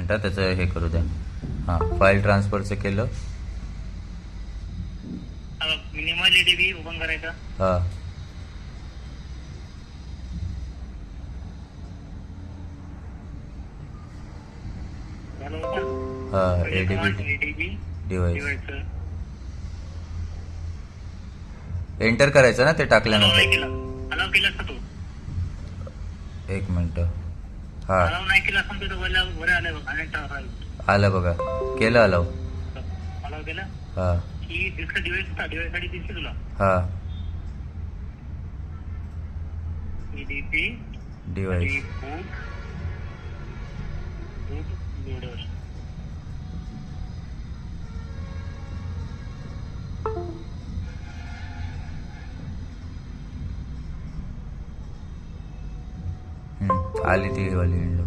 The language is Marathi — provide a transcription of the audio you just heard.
मिनटं त्याचं हे करू द्या. हां, फाईल ट्रान्सफरचं केलं. मिनिमल एडीबी ओपन करायचा. हां, झालं ओपन. हां, ADB ADB device device enter करायचं ना ते अलाव टाकल्यानंतर. नाही केला. अलाव केलास का तू? एक मिनटं. हां, अलाव नाही केला असं तिथं वर आलं बघ. अनेक आलं बघा. केलं अलाव. अलाव केला हां, की डिस्क डिवाइस होता. डिवाइस साठी दिसते तुला हां, एडीपी डिव्हाइस. रिबूट बूट लोडर. आली ती वाली विंडो.